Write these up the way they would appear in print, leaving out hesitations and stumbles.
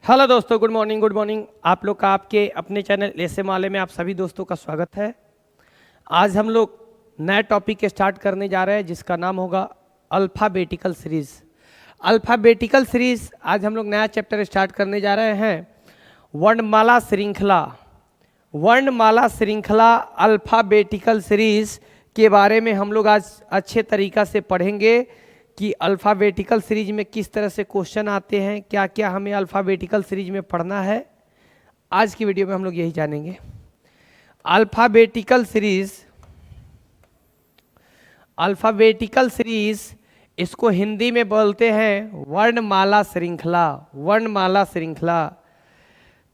Hello दोस्तों, good morning. Good morning आप लोग का आपके अपने चैनल ऐसे माले में आप सभी दोस्तों का स्वागत है। आज हम लोग नया टॉपिक स्टार्ट करने जा रहे हैं जिसका नाम होगा अल्फ़ाबेटिकल सीरीज़। अल्फ़ाबेटिकल सीरीज़ आज हम लोग नया चैप्टर स्टार्ट करने जा रहे हैं। वर्णमाला श्रृंखला, वर्णमाला श्रृंखला अल्फ़ाबेटिकल सीरीज़ के बारे में हम लोग आज अच्छे तरीक़ा से पढ़ेंगे कि अल्फ़ाबेटिकल सीरीज में किस तरह से क्वेश्चन आते हैं, क्या क्या हमें अल्फ़ाबेटिकल सीरीज में पढ़ना है। आज की वीडियो में हम लोग यही जानेंगे। अल्फ़ाबेटिकल सीरीज, अल्फ़ाबेटिकल सीरीज इसको हिंदी में बोलते हैं वर्णमाला श्रृंखला। वर्णमाला श्रृंखला।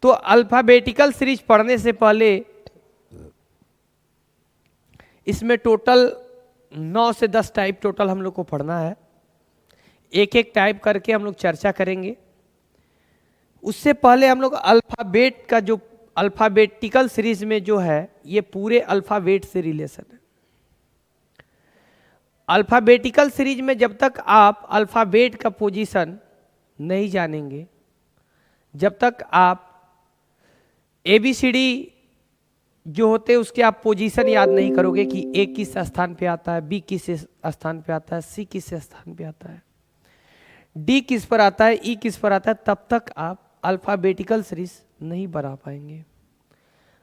तो अल्फ़ाबेटिकल सीरीज पढ़ने से पहले इसमें टोटल 9 से 10 टाइप टोटल हम लोग को पढ़ना है। एक एक टाइप करके हम लोग चर्चा करेंगे। उससे पहले हम लोग अल्फ़ाबेट का जो अल्फ़ाबेटिकल सीरीज में जो है ये पूरे अल्फ़ाबेट से रिलेशन है। अल्फ़ाबेटिकल सीरीज में जब तक आप अल्फ़ाबेट का पोजीशन नहीं जानेंगे, जब तक आप ABCD जो होते हैं उसके आप पोजीशन याद नहीं करोगे कि A किस स्थान पे आता है, B किस स्थान पे आता है, C किस स्थान पे आता है, D किस पर आता है, E किस पर आता है, तब तक आप अल्फ़ाबेटिकल सीरीज नहीं बना पाएंगे।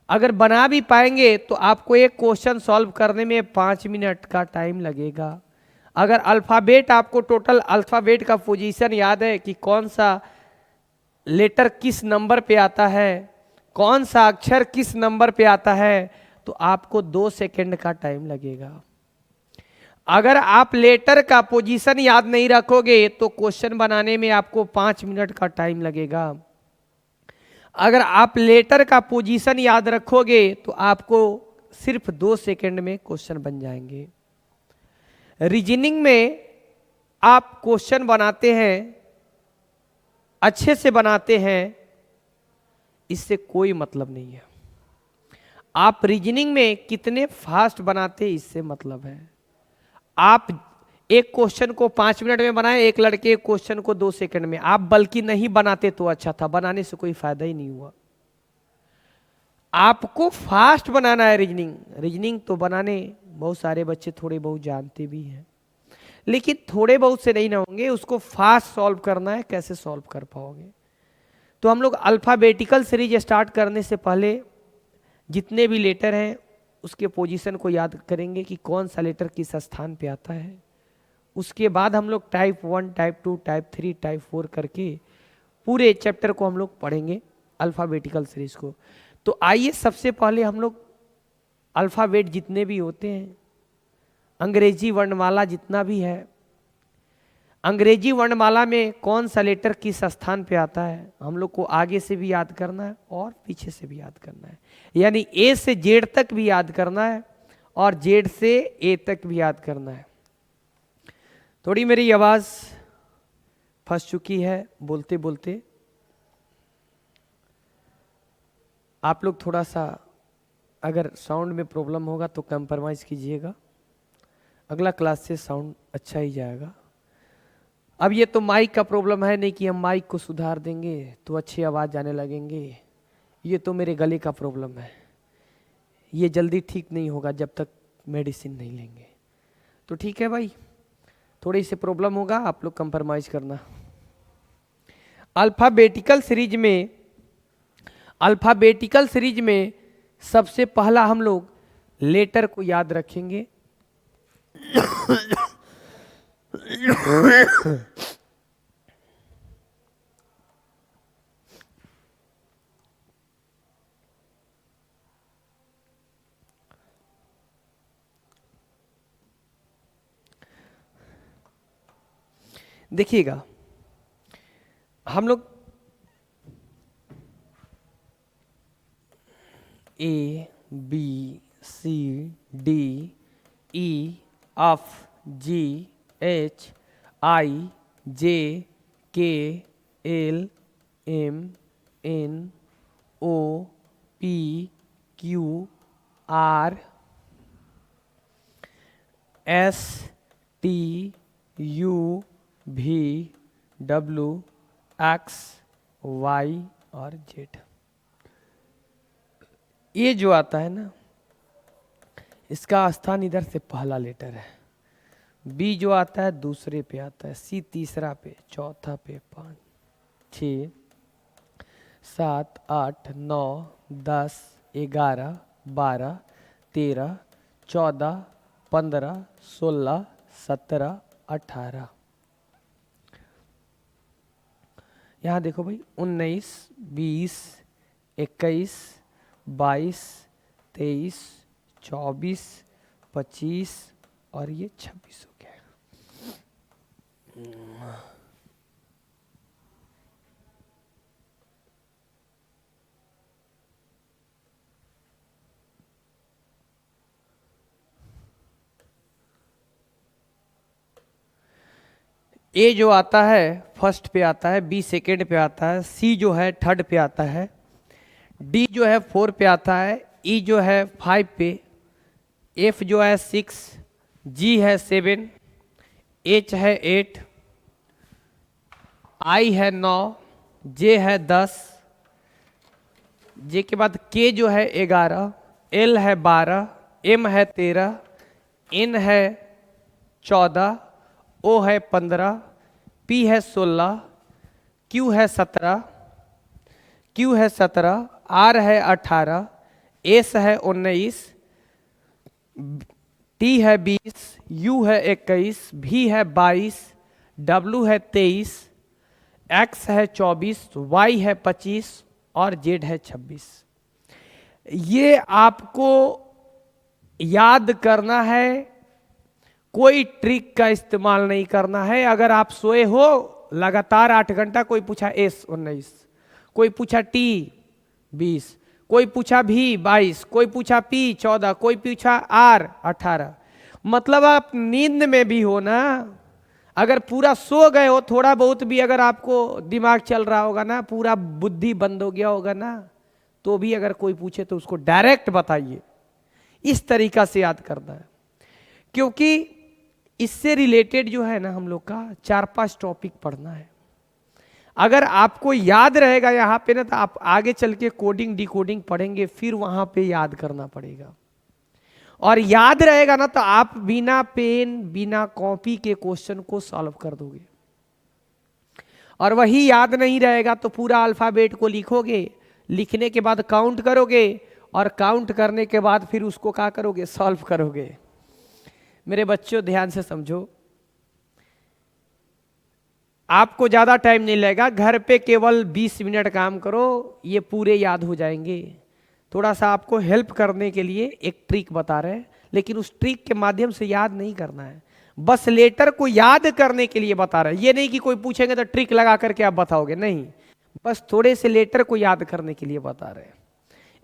अगर बना भी पाएंगे तो आपको एक क्वेश्चन सॉल्व करने में 5 मिनट का टाइम लगेगा। अगर अल्फ़ाबेट आपको टोटल अल्फ़ाबेट का पोजीशन याद है कि कौन सा लेटर किस नंबर पे आता है, कौन सा अक्षर किस नंबर पे आता है, तो आपको 2 सेकंड का टाइम लगेगा। अगर आप लेटर का पोजीशन याद नहीं रखोगे तो क्वेश्चन बनाने में आपको 5 मिनट का टाइम लगेगा। अगर आप लेटर का पोजीशन याद रखोगे तो आपको सिर्फ 2 सेकंड में क्वेश्चन बन जाएंगे। रीजनिंग में आप क्वेश्चन बनाते हैं, अच्छे से बनाते हैं, इससे कोई मतलब नहीं है। आप रीजनिंग में कितने फास्ट बनाते हैं इससे मतलब है। आप एक क्वेश्चन को 5 मिनट में बनाए, एक लड़के एक क्वेश्चन को 2 सेकंड में। आप बल्कि नहीं बनाते तो अच्छा था, बनाने से कोई फायदा ही नहीं हुआ। आपको फास्ट बनाना है रीजनिंग। रीजनिंग तो बनाने बहुत सारे बच्चे थोड़े बहुत जानते भी हैं, लेकिन थोड़े बहुत से नहीं ना होंगे, उसको फास्ट सॉल्व करना है। कैसे सॉल्व कर पाओगे? तो हम लोग अल्फ़ाबेटिकल सीरीज स्टार्ट करने से पहले जितने भी लेटर हैं उसके पोजीशन को याद करेंगे कि कौन सा लेटर किस स्थान पे आता है। उसके बाद हम लोग टाइप 1, टाइप 2, टाइप 3, टाइप 4 करके पूरे चैप्टर को हम लोग पढ़ेंगे अल्फ़ाबेटिकल सीरीज को। तो आइए सबसे पहले हम लोग अल्फ़ाबेट जितने भी होते हैं, अंग्रेजी वर्णमाला जितना भी है, अंग्रेजी वर्णमाला में कौन सा लेटर किस स्थान पे आता है हम लोग को आगे से भी याद करना है और पीछे से भी याद करना है। यानी A से Z तक भी याद करना है और Z से A तक भी याद करना है। थोड़ी मेरी आवाज़ फंस चुकी है बोलते बोलते, आप लोग थोड़ा सा अगर साउंड में प्रॉब्लम होगा तो कंप्रोमाइज़ कीजिएगा। अगला क्लास से साउंड अच्छा ही जाएगा। अब ये तो माइक का प्रॉब्लम है नहीं कि हम माइक को सुधार देंगे तो अच्छी आवाज़ आने लगेंगे। ये तो मेरे गले का प्रॉब्लम है, ये जल्दी ठीक नहीं होगा जब तक मेडिसिन नहीं लेंगे। तो ठीक है भाई, थोड़ी सी प्रॉब्लम होगा, आप लोग कंप्रोमाइज़ करना। अल्फ़ाबेटिकल सीरीज में, अल्फ़ाबेटिकल सीरीज में सबसे पहला हम लोग लेटर को याद रखेंगे। देखिएगा, हम लोग ABCDEFGHIJKLMNOPQRSTUVW वाई और जेड। ये जो आता है ना, इसका स्थान इधर से पहला लेटर है, बी जो आता है दूसरे पे आता है, सी तीसरा पे, चौथा पे, 5 6 7 8 9 10 11 12 13 14 15 16 17 18। यहाँ देखो भाई, 19 20 21 22 23 24 25 और ये 26 हो गया। ए जो आता है फर्स्ट पे आता है, बी सेकेंड पे आता है, सी जो है थर्ड पे आता है, डी जो है 4 पे आता है, ई जो है 5 पे, एफ जो है 6, जी है 7, एच है 8, आई है 9, जे है 10, जे के बाद के जो है 11, एल है 12, एम है 13, एन है 14, ओ है 15, पी है 16, क्यू है 17, आर है 18, एस है 19, टी है 20, यू है 21, भी है 22, डब्लू है 23, एक्स है 24, वाई है 25 और जेड है 26। ये आपको याद करना है, कोई ट्रिक का इस्तेमाल नहीं करना है। अगर आप सोए हो लगातार 8 घंटा, कोई पूछा एस 19, कोई पूछा टी 20, कोई पूछा भी 22, कोई पूछा पी 14, कोई पूछा आर 18, मतलब आप नींद में भी हो ना, अगर पूरा सो गए हो, थोड़ा बहुत भी अगर आपको दिमाग चल रहा होगा ना, पूरा बुद्धि बंद हो गया होगा ना, तो भी अगर कोई पूछे तो उसको डायरेक्ट बताइए। इस तरीका से याद करना है, क्योंकि इससे रिलेटेड जो है ना हम लोग का 4-5 टॉपिक पढ़ना है। अगर आपको याद रहेगा यहाँ पे ना, तो आप आगे चल के कोडिंग डिकोडिंग पढ़ेंगे, फिर वहां पे याद करना पड़ेगा। और याद रहेगा ना, तो आप बिना पेन बिना कॉपी के क्वेश्चन को सॉल्व कर दोगे। और वही याद नहीं रहेगा तो पूरा अल्फाबेट को लिखोगे, लिखने के बाद काउंट करोगे, और काउंट करने के बाद फिर उसको क्या करोगे, सॉल्व करोगे। मेरे बच्चों ध्यान से समझो, आपको ज्यादा टाइम नहीं लगेगा, घर पे केवल 20 मिनट काम करो, ये पूरे याद हो जाएंगे। थोड़ा सा आपको हेल्प करने के लिए एक ट्रिक बता रहे हैं, लेकिन उस ट्रिक के माध्यम से याद नहीं करना है, बस लेटर को याद करने के लिए बता रहे हैं। ये नहीं कि कोई पूछेंगे तो ट्रिक लगा करके आप बताओगे, नहीं, बस थोड़े से लेटर को याद करने के लिए बता रहे हैं।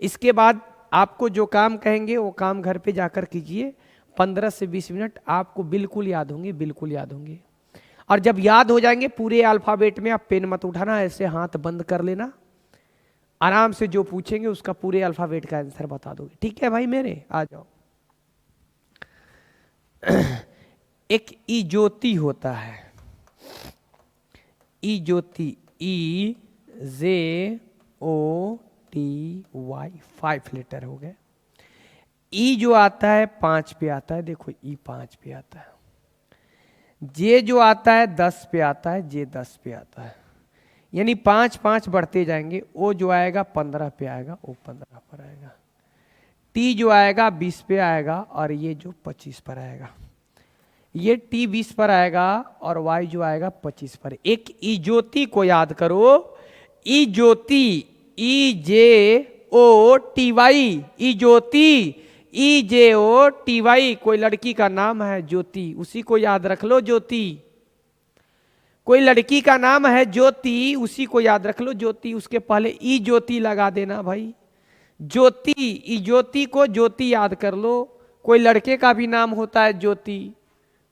इसके बाद आपको जो काम कहेंगे वो काम घर पे जाकर कीजिए, 15 से 20 मिनट आपको बिल्कुल याद होंगे, बिल्कुल याद होंगे। और जब याद हो जाएंगे पूरे अल्फाबेट में, आप पेन मत उठाना, ऐसे हाथ बंद कर लेना, आराम से जो पूछेंगे उसका पूरे अल्फाबेट का आंसर बता दोगे। ठीक है भाई मेरे, आ जाओ। एक ई ज्योति होता है, ई ज्योति, ई जे ओ टी वाई, 5 लेटर हो गए। ई जो आता है 5 पे आता है, देखो ई 5 पे आता है। जे जो आता है 10 पे आता है, जे 10 पे आता है, यानी 5-5 बढ़ते जाएंगे। ओ जो आएगा 15 पे आएगा, ओ 15 पर आएगा। टी जो आएगा 20 पे आएगा, और ये जो 25 पर आएगा। ये टी 20 पर आएगा और वाई जो आएगा 25 पर। एक ई ज्योति को याद करो, ई ज्योति, ई जे ओ टी वाई, ई ज्योति, ई जे ओ टी वाई। कोई लड़की का नाम है ज्योति, उसी को याद रख लो, ज्योति। कोई लड़की का नाम है ज्योति, उसी को याद रख लो, ज्योति। उसके पहले ई ज्योति लगा देना भाई, ज्योति, ई ज्योति को ज्योति याद कर लो। कोई लड़के का भी नाम होता है ज्योति,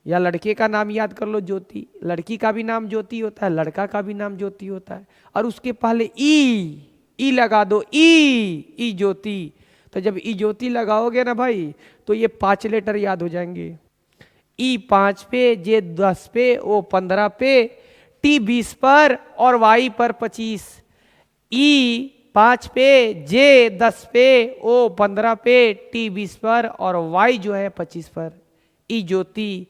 या लड़के का नाम याद कर लो ज्योति। लड़की का भी नाम ज्योति होता है, लड़का का भी नाम ज्योति होता है। और उसके पहले ई लगा दो, ई ज्योति। तो जब ई ज्योति लगाओगे ना भाई, तो ये 5 लेटर याद हो जाएंगे। ई 5 पे, जे 10 पे, ओ 15 पे, टी 20 पर और वाई पर 25। ई 5 पे, जे 10 पे, ओ 15 पे, टी 20 पर और वाई जो है 25 पर। ई ज्योति।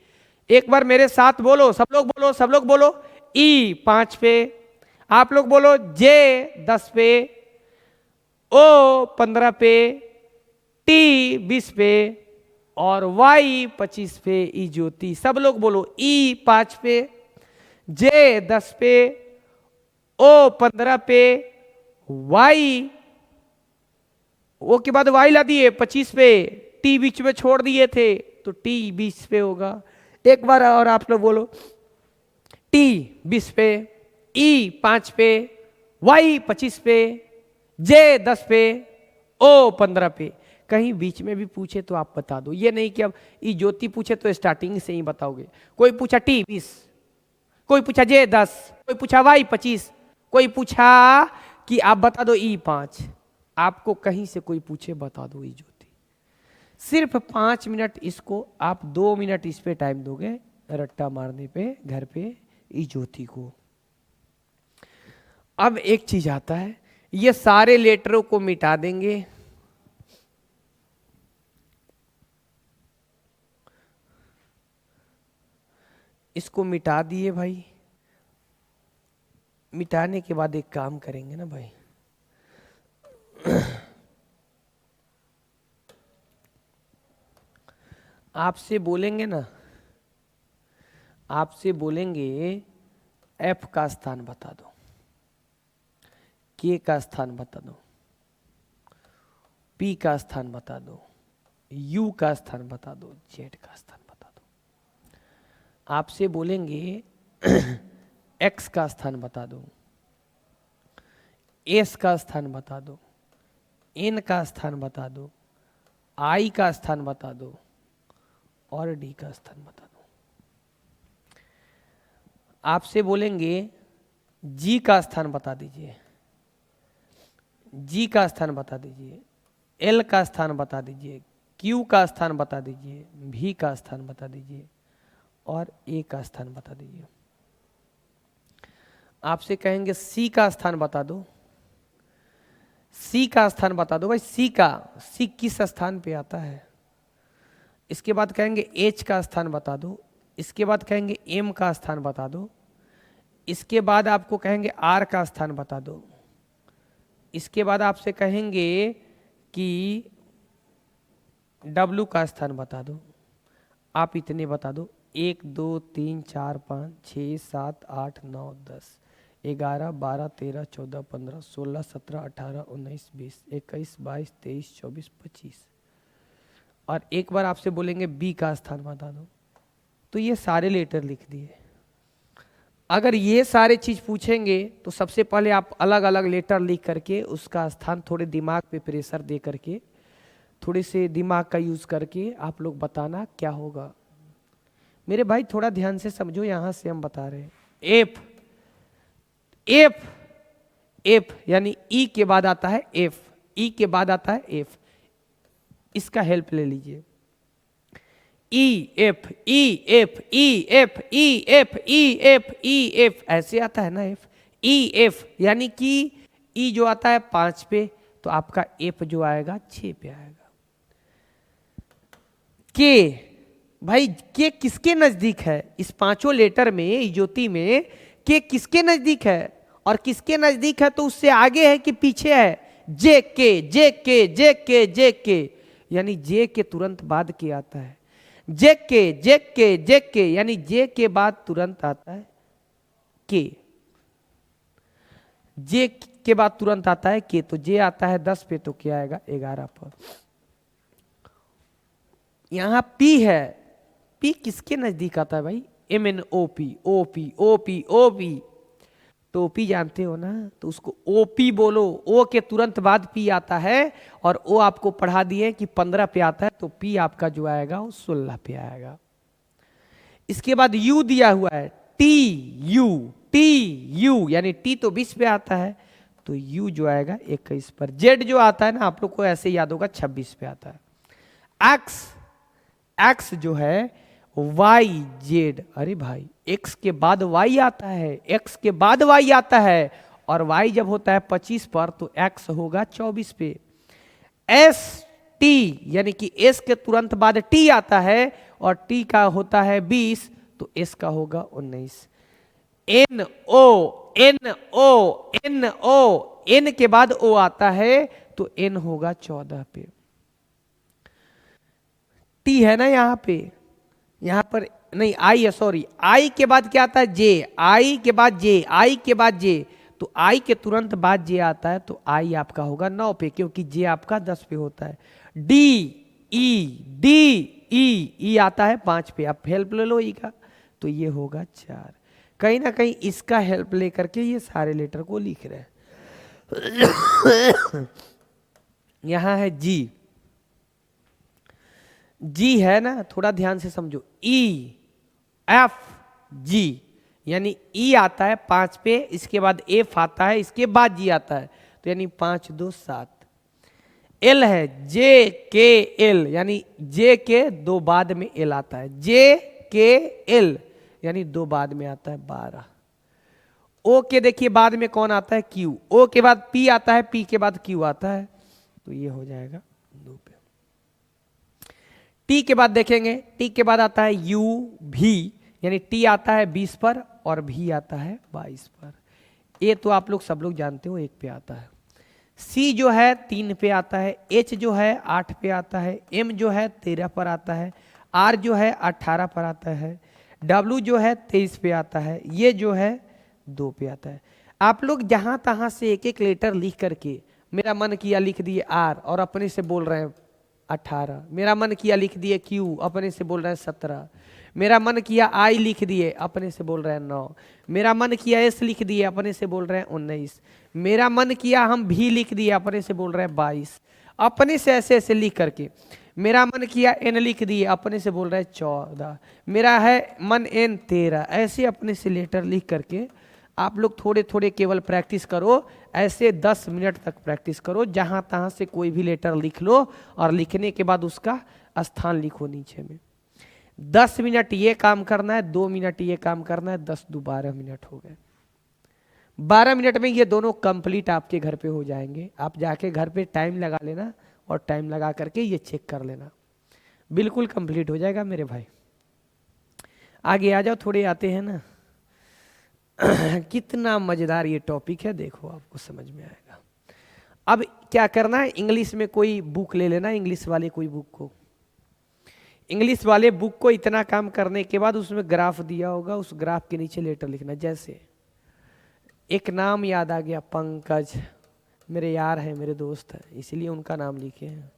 एक बार मेरे साथ बोलो, सब लोग बोलो, सब लोग बोलो। ई 5 पे, आप लोग बोलो जे 10 पे, ओ 15 पे, टी 20 पे और वाई 25 पे। ई ज्योति। सब लोग बोलो ई 5 पे, जे 10 पे, ओ 15 पे, वाई, ओ के बाद वाई ला दिए 25 पे, टी बीच में छोड़ दिए थे तो टी 20 पे होगा। एक बार और आप लोग बोलो, टी 20 पे, ई 5 पे, वाई 25 पे, जे 10 पे, ओ 15 पे। कहीं बीच में भी पूछे तो आप बता दो, ये नहीं कि अब ई ज्योति पूछे तो स्टार्टिंग से ही बताओगे। कोई पूछा टी 20, कोई पूछा जे 10, कोई पूछा वाई 25, कोई पूछा कि आप बता दो ई 5। आपको कहीं से कोई पूछे बता दो ई ज्योति। सिर्फ 5 मिनट, इसको आप 2 मिनट इस पे टाइम दोगे रट्टा मारने पे घर पे ई ज्योति को। अब एक चीज आता है, ये सारे लेटरों को मिटा देंगे। इसको मिटा दिए भाई। मिटाने के बाद एक काम करेंगे ना भाई, आपसे बोलेंगे ना, आपसे बोलेंगे एफ का स्थान बता दो, के का स्थान बता दो, पी का स्थान बता दो, यू का स्थान बता दो, जेड का स्थान बता दो। आपसे बोलेंगे एक्स का स्थान बता दो, एस का स्थान बता दो, एन का स्थान बता दो, आई का स्थान बता दो और डी का स्थान बता दो। आपसे बोलेंगे जी का स्थान बता दीजिए, जी का स्थान बता दीजिए, एल का स्थान बता दीजिए, क्यू का स्थान बता दीजिए, भी का स्थान बता दीजिए और ए का स्थान बता दीजिए। आपसे कहेंगे सी का स्थान बता दो, सी का स्थान बता दो भाई। सी किस स्थान पे आता है। इसके बाद कहेंगे एच का स्थान बता दो, इसके बाद कहेंगे एम का स्थान बता दो, इसके बाद आपको कहेंगे आर का स्थान बता दो, इसके बाद आपसे कहेंगे कि डब्ल्यू का स्थान बता दो। आप इतने बता दो, 1 2 3 4 5 6 7 8 9 10 11 12 13 14 15 16 17 18 19 20 21 22 23 24 25। और एक बार आपसे बोलेंगे बी का स्थान बता दो। तो ये सारे लेटर लिख दिए। अगर ये सारे चीज पूछेंगे तो सबसे पहले आप अलग अलग लेटर लिख करके उसका स्थान थोड़े दिमाग पे प्रेशर दे करके, थोड़े से दिमाग का यूज करके आप लोग बताना क्या होगा। मेरे भाई थोड़ा ध्यान से समझो, यहां से हम बता रहे हैं एफ, एफ, एफ यानी ई के बाद आता है एफ, ई के बाद आता है एफ। इसका हेल्प ले लीजिए। E F, E F, E F, E F, E F, E F, ऐसे आता है ना एफ। ई एफ यानी कि ई जो आता है 5 पे तो आपका एफ जो आएगा 6 पे आएगा। के भाई, के किसके नजदीक है इस पांचों लेटर में, ज्योति में के किसके नजदीक है और किसके नजदीक है तो उससे आगे है कि पीछे है। जे के, जे के, जे के, जे के यानी जे के तुरंत बाद के आता है। जे के, जे के, जे के यानी जे के बाद तुरंत आता है के। जे के बाद तुरंत आता है के, तो जे आता है 10 पे तो क्या आएगा 11 पर। यहां पी है, पी किसके नजदीक आता है भाई, M N O P, O P, O P, O P. तो ओपी जानते हो ना, तो उसको ओपी बोलो। ओ के तुरंत बाद पी आता है और ओ आपको पढ़ा दिए कि 15 पे आता है तो पी आपका जो आएगा वो 16 पे आएगा। इसके बाद यू दिया हुआ है, टी यू, टी यू यानी टी तो 20 पे आता है तो यू जो आएगा 21 पर। जेड जो आता है ना आप लोग को ऐसे याद होगा 26 पे आता है। एक्स, एक्स जो है वाई जेड, अरे भाई एक्स के बाद वाई आता है, एक्स के बाद वाई आता है और y जब होता है 25 पर तो x होगा 24 पे। एस टी यानी कि s के तुरंत बाद t आता है और t का होता है 20 तो s का होगा 19। N O N O N O n के बाद o आता है तो n होगा 14 पे। t है ना यहां पर नहीं आई है, सॉरी, आई के बाद क्या आता है जे, आई के बाद जे, आई के बाद जे, तो आई के तुरंत बाद जे आता है तो आई आपका होगा 9 पे क्योंकि जे आपका 10 पे होता है। डी ई आता है 5 पे, आप हेल्प ले लो ई का तो ये होगा 4। कहीं ना कहीं इसका हेल्प लेकर के ये सारे लेटर को लिख रहे हैं। यहां है जी, जी है ना, थोड़ा ध्यान से समझो, ई एफ जी यानी ई आता है 5 पे, इसके बाद एफ आता है, इसके बाद जी आता है तो यानी 5 2 7। एल है जे के एल यानी जे के 2 बाद में एल आता है, जे के एल यानी 2 बाद में आता है 12। ओ के देखिए बाद में कौन आता है क्यू, ओ के बाद पी आता है, पी के बाद क्यू आता है तो ये हो जाएगा 2 पे। टी के बाद देखेंगे, टी के बाद आता है यू भी यानी टी आता है 20 पर और भी आता है 22 पर। ए तो आप लोग सब लोग जानते हो 1 पे आता है। सी जो है 3 पे आता है, एच जो है 8 पे आता है, एम जो है 13 पर आता है, आर जो है 18 पर आता है, डब्ल्यू जो है 23 पे आता है, ये जो है 2 पे आता है। आप लोग जहां तहां से एक एक लेटर लिख करके मेरा मन किया लिख दिए आर और अपने से बोल रहे हैं 18, मेरा मन किया लिख दिए क्यू अपने से बोल रहे हैं 17, मेरा मन किया आई लिख दिए अपने से बोल रहे हैं 9, मेरा मन किया एस लिख दिए अपने से बोल रहे हैं 19, मेरा मन किया हम भी लिख दिए अपने से बोल रहे हैं 22, अपने से ऐसे ऐसे लिख करके। मेरा मन किया एन लिख दिए अपने से बोल रहे हैं 14, मेरा है मन एन 13, ऐसे अपने से लेटर लिख करके आप लोग थोड़े थोड़े केवल प्रैक्टिस करो, ऐसे 10 मिनट तक प्रैक्टिस करो, जहां तहां से कोई भी लेटर लिख लो और लिखने के बाद उसका स्थान लिखो नीचे में। 10 मिनट ये काम करना है, 2 मिनट ये काम करना है, 10 दो 12 मिनट हो गए। 12 मिनट में ये दोनों कंप्लीट आपके घर पे हो जाएंगे। आप जाके घर पे टाइम लगा लेना और टाइम लगा करके ये चेक कर लेना, बिल्कुल कंप्लीट हो जाएगा मेरे भाई। आगे आ जाओ, थोड़े आते हैं ना। कितना मजेदार ये टॉपिक है, देखो आपको समझ में आएगा। अब क्या करना है, इंग्लिश में कोई बुक ले लेना, इंग्लिश वाले कोई बुक को, इंग्लिश वाले बुक को इतना काम करने के बाद उसमें ग्राफ दिया होगा, उस ग्राफ के नीचे लेटर लिखना। जैसे एक नाम याद आ गया, पंकज, मेरे यार हैं, मेरे दोस्त हैं, इसलिए उनका नाम लिखे हैं।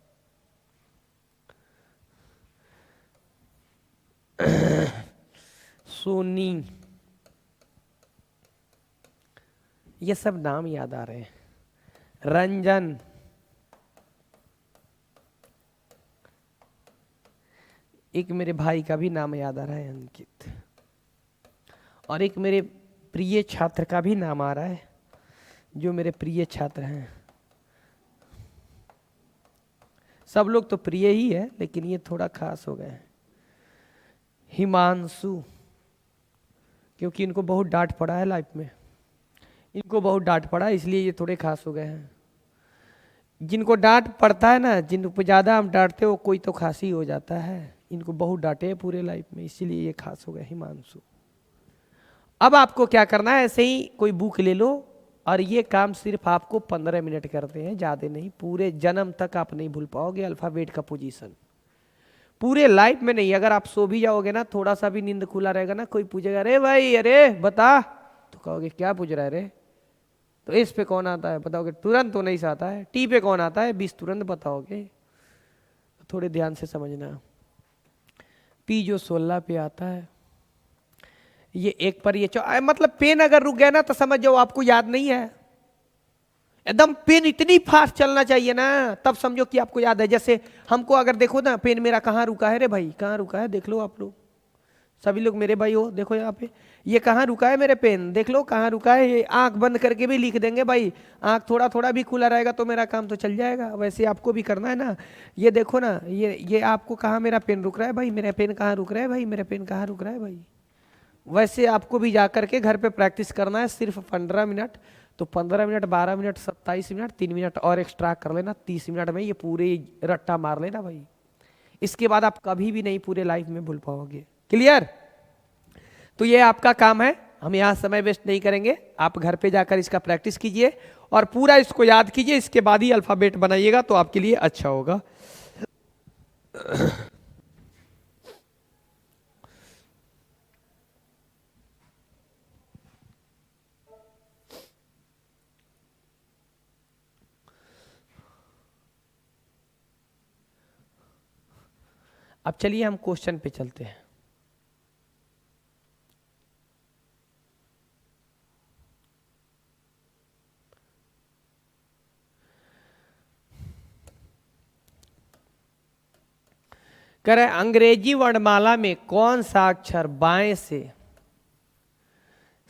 सोनी, ये सब नाम याद आ रहे हैं। रंजन, एक मेरे भाई का भी नाम याद आ रहा है, अंकित, और एक मेरे प्रिय छात्र का भी नाम आ रहा है, जो मेरे प्रिय छात्र हैं। सब लोग तो प्रिय ही है लेकिन ये थोड़ा खास हो गए हैं। हिमांशु, क्योंकि इनको बहुत डांट पड़ा है लाइफ में, इनको बहुत डांट पड़ा है इसलिए ये थोड़े खास हो गए हैं। जिनको डांट पड़ता है ना, जिनको ज़्यादा हम डांटते हो कोई तो खास ही हो जाता है। इनको बहुत डांटे हैं पूरे लाइफ में, इसीलिए ये खास हो गए हिमांशु। अब आपको क्या करना है, ऐसे ही कोई बुक ले लो और ये काम सिर्फ आपको 15 मिनट करते हैं, ज़्यादा नहीं। पूरे जन्म तक आप नहीं भूल पाओगे अल्फ़ाबेट का पोजीशन, पूरे लाइफ में नहीं। अगर आप सो भी जाओगे ना, थोड़ा सा भी नींद खुला रहेगा ना, कोई पूछेगा अरे भाई अरे बता, तो कहोगे क्या पूछ रहा है रे, तो एस पे कौन आता है बताओगे, तुरंत तो नहीं से आता है। टी पे कौन आता है 20 तुरंत बताओगे, थोड़े ध्यान से समझना। पी जो 16 पे आता है, ये 1 पर ये मतलब पेन अगर रुक गया ना तो समझ जाओ आपको याद नहीं है। एकदम पेन इतनी फास्ट चलना चाहिए ना, तब समझो कि आपको याद है। जैसे हमको अगर देखो ना, पेन मेरा कहाँ रुका है रे भाई, कहाँ रुका है देख लो आप लोग, सभी लोग मेरे भाई हो, देखो यहाँ पे ये कहाँ रुका है मेरे पेन, देख लो कहाँ रुका है। ये आंख बंद करके भी लिख देंगे भाई, आंख थोड़ा थोड़ा भी खुला रहेगा तो मेरा काम तो चल जाएगा। वैसे आपको भी करना है ना, ये देखो ना, ये आपको कहाँ मेरा पेन रुक रहा है भाई, मेरा पेन कहाँ रुक रहा है भाई, मेरा पेन कहाँ रुक रहा है भाई। वैसे आपको भी जा करके घर पे प्रैक्टिस करना है, सिर्फ 15 मिनट, तो 15 मिनट, 12 मिनट, 27 मिनट, 3 मिनट और एक्स्ट्रा कर लेना, 30 मिनट में ये पूरे रट्टा मार लेना भाई। इसके बाद आप कभी भी नहीं पूरे लाइफ में भूल पाओगे। क्लियर? तो ये आपका काम है, हम यहां समय वेस्ट नहीं करेंगे, आप घर पे जाकर इसका प्रैक्टिस कीजिए और पूरा इसको याद कीजिए, इसके बाद ही अल्फाबेट बनाइएगा तो आपके लिए अच्छा होगा। अब चलिए हम क्वेश्चन पे चलते हैं। कह रहे अंग्रेजी वर्णमाला में कौन सा अक्षर बाएं से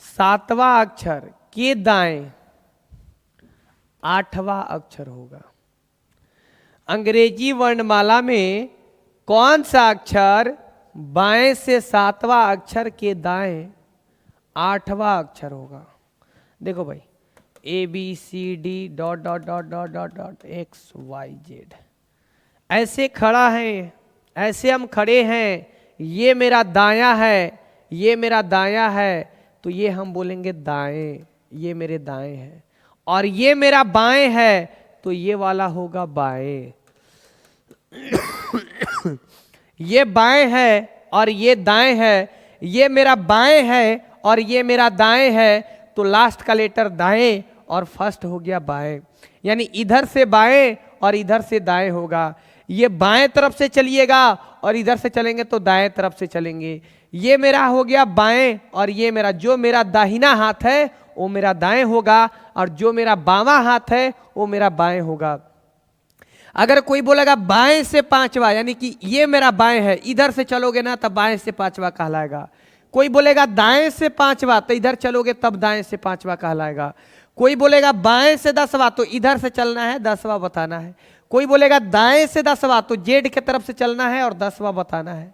7वां अक्षर के दाएं 8वां अक्षर होगा? अंग्रेजी वर्णमाला में कौन सा अक्षर बाएं से 7वां अक्षर के दाएं 8वां अक्षर होगा? देखो भाई, ABCD dot dot dot dot dot dot XYZ ऐसे खड़ा है, ऐसे हम खड़े हैं, ये मेरा दायां है, ये मेरा दायां है, तो ये हम बोलेंगे दाएं, ये मेरे दाएं है। और ये मेरा बाएं है तो ये वाला होगा बाएं। ये बाएं है और ये दाएं है, ये मेरा बाएं है और ये मेरा दाएं है, तो लास्ट का लेटर दाएं और फर्स्ट हो गया बाएं। यानी इधर से बाएं और इधर से दाएं होगा। ये बाएं तरफ से चलिएगा और इधर से चलेंगे तो दाएं तरफ से चलेंगे। ये मेरा हो गया बाएं और ये मेरा, जो मेरा दाहिना हाथ है वो मेरा दाएं होगा और जो मेरा बावां हाथ है वो मेरा बाएं होगा। अगर कोई बोलेगा बाएं से 5वां, यानी कि ये मेरा बाएं है, इधर से चलोगे ना तब बाएं से 5वां कहलाएगा। कोई बोलेगा दाएं से 5वां, तो इधर चलोगे तब दाएं से 5वां कहलाएगा। कोई बोलेगा बाएं से 10वां, तो इधर से चलना है, 10वां बताना है। कोई बोलेगा दाएं से 10वां, तो जेड की तरफ से चलना है और 10वां बताना है।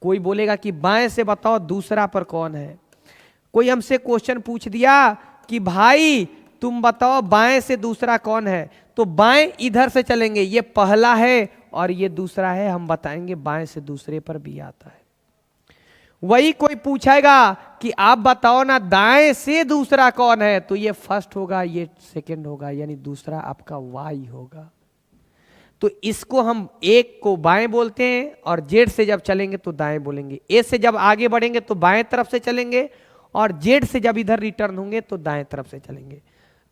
कोई बोलेगा कि बाएं से बताओ दूसरा पर कौन है। कोई हमसे क्वेश्चन पूछ दिया कि भाई तुम बताओ बाएं से दूसरा कौन है, तो बाएं इधर से चलेंगे, ये पहला है और ये दूसरा है, हम बताएंगे बाएं से दूसरे पर भी आता है। वही कोई पूछेगा कि आप बताओ ना दाएं से दूसरा कौन है, तो ये फर्स्ट होगा, ये सेकंड होगा, यानी दूसरा आपका वाई होगा। तो इसको हम एक को बाएं बोलते हैं और जेड से जब चलेंगे तो दाएं बोलेंगे। ए से जब आगे बढ़ेंगे तो बाएं तरफ से चलेंगे और जेड से जब इधर रिटर्न होंगे तो दाएं तरफ से चलेंगे।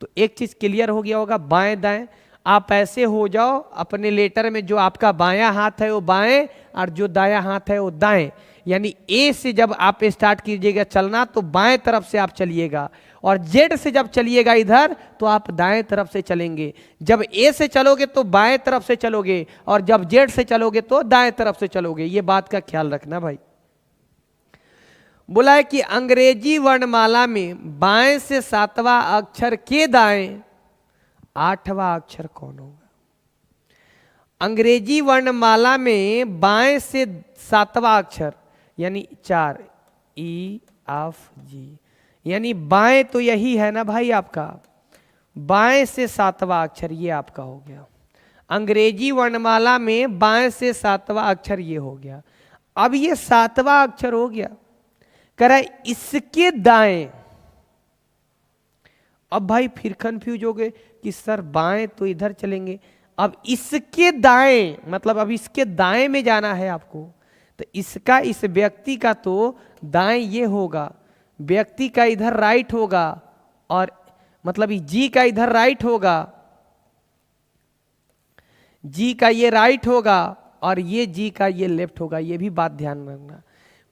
तो एक चीज क्लियर हो गया होगा, बाएं दाएं। आप ऐसे हो जाओ अपने लेटर में, जो आपका बायां हाथ है वो बाएं और जो दायां हाथ है वो दाएं। यानी ए से जब आप स्टार्ट कीजिएगा चलना तो बाएं तरफ से आप चलिएगा और जेड से जब चलिएगा इधर तो आप दाएं तरफ से चलेंगे। जब ए से चलोगे तो बाएं तरफ से चलोगे और जब जेड से चलोगे तो दाएं तरफ से चलोगे। ये बात का ख्याल रखना भाई। बोला है कि अंग्रेजी वर्णमाला में बाएं से 7वां अक्षर के दाएं 8वां अक्षर कौन होगा? अंग्रेजी वर्णमाला में बाएं से 7वां अक्षर यानी 4 E F G, यानी बाएं तो यही है ना भाई आपका, बाएं से 7वां अक्षर ये आपका हो गया। अंग्रेजी वर्णमाला में बाएं से 7वां अक्षर ये हो गया। अब ये 7वां अक्षर हो गया, कह रहा है इसके दाएं। अब भाई फिर कंफ्यूज हो गए कि सर बाएं तो इधर चलेंगे, अब इसके दाएं मतलब अब इसके दाएं में जाना है आपको, तो इसका, इस व्यक्ति का तो दाएं ये होगा, व्यक्ति का इधर राइट होगा और मतलब जी का इधर राइट होगा, जी का ये राइट होगा और ये जी का ये लेफ्ट होगा। ये भी बात ध्यान रखना,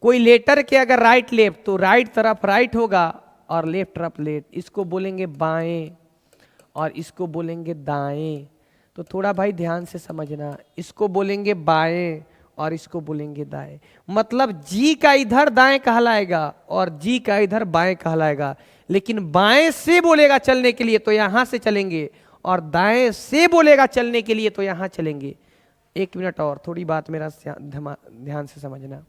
कोई लेटर के अगर राइट लेफ्ट तो राइट तरफ राइट होगा और लेफ्ट तरफ लेफ्ट। इसको बोलेंगे बाएं और इसको बोलेंगे दाएं। तो थोड़ा भाई ध्यान से समझना, इसको बोलेंगे बाएं और इसको बोलेंगे दाएं। मतलब जी का इधर दाएं कहलाएगा और जी का इधर बाएं कहलाएगा। लेकिन बाएं से बोलेगा चलने के लिए तो यहां से चलेंगे और दाएं से बोलेगा चलने के लिए तो यहां चलेंगे। 1 मिनट और, थोड़ी बात मेरा ध्यान से समझना।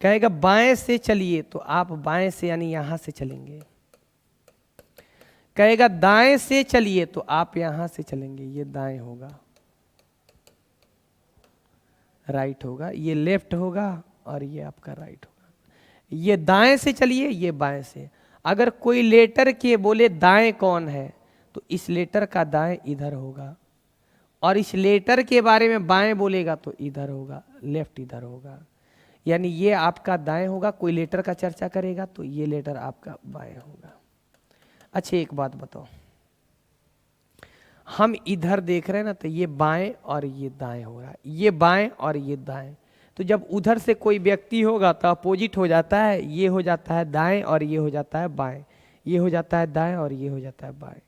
कहेगा बाएं से चलिए तो आप बाएं से यानी यहां से चलेंगे। कहेगा दाएं से चलिए तो आप यहां से चलेंगे, ये दाएं होगा, राइट होगा, ये लेफ्ट होगा और ये आपका राइट होगा। ये दाएं से चलिए, ये बाएं से। अगर कोई लेटर के बोले दाएं कौन है तो इस लेटर का दाएं इधर होगा, और इस लेटर के बारे में बाएं बोलेगा तो इधर होगा, लेफ्ट इधर होगा। यानी ये आपका दाएं होगा। कोई लेटर का चर्चा करेगा तो ये लेटर आपका बाएं होगा। अच्छा एक बात बताओ, हम इधर देख रहे हैं ना, तो ये बाएं और ये दाएं हो रहा है, ये बाएं और ये दाएं। तो जब उधर से कोई व्यक्ति होगा तो अपोजिट हो जाता है, ये हो जाता है दाएं और ये हो जाता है बाएं, ये हो जाता है दाएं और ये हो जाता है बाएं।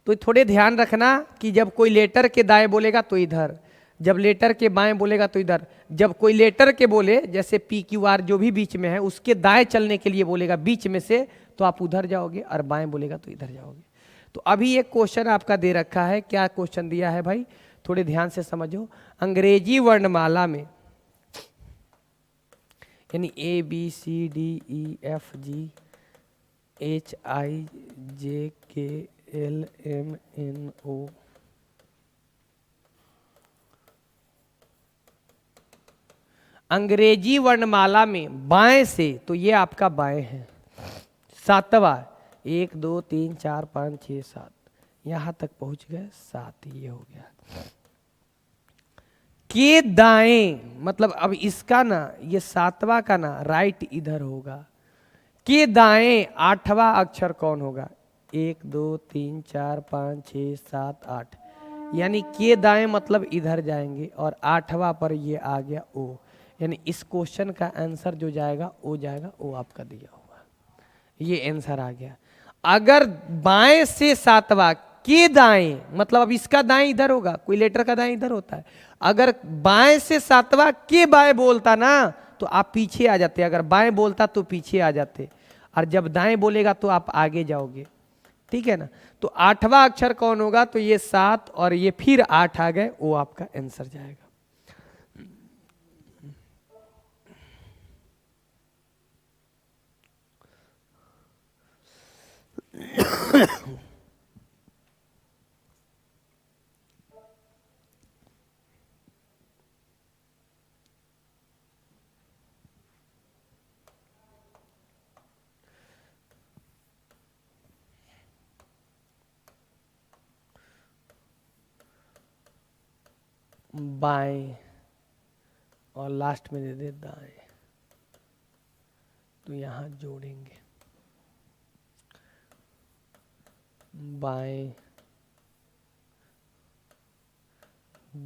तो थोड़े ध्यान रखना कि जब कोई लेटर के दाएं बोलेगा तो इधर, जब लेटर के बाएं बोलेगा तो इधर। जब कोई लेटर के बोले जैसे पी क्यू आर जो भी बीच में है उसके दाएं चलने के लिए बोलेगा बीच में से, तो आप उधर जाओगे, और बाएं बोलेगा तो इधर जाओगे। तो अभी एक क्वेश्चन आपका दे रखा है, क्या क्वेश्चन दिया है भाई, थोड़े ध्यान से समझो। अंग्रेजी वर्णमाला में यानी A B C D E F G H I J K L M N ओ, अंग्रेजी वर्णमाला में बाएं से, तो ये आपका बाएं है, सातवां, 1 2 3 4 5 6 7 यहां तक पहुंच गए, 7 ये हो गया। के दाएं मतलब अब इसका ना, ये 7वां का ना राइट इधर होगा। के दाएं 8वां अक्षर कौन होगा, 1 2 3 4 5 6 7 8, यानी के दाएं मतलब इधर जाएंगे, और 8वां पर ये आ गया ओ, यानी इस क्वेश्चन का आंसर जो जाएगा ओ जाएगा, ओ आपका दिया होगा, ये आंसर आ गया। अगर बाएं से 7वां के दाएं मतलब अब इसका दाएं इधर होगा, कोई लेटर का दाएं इधर होता है, अगर बाएं से 7वां के बाएं बोलता ना तो आप पीछे आ जाते, अगर बाएं बोलता तो पीछे आ जाते, और जब दाएं बोलेगा तो आप आगे जाओगे, ठीक है ना। तो 8वां अक्षर कौन होगा, तो ये 7 और ये फिर 8 आ गए, वो आपका आंसर जाएगा। बाएं और लास्ट में दे दे दाएं, तो यहां जोड़ेंगे बाएं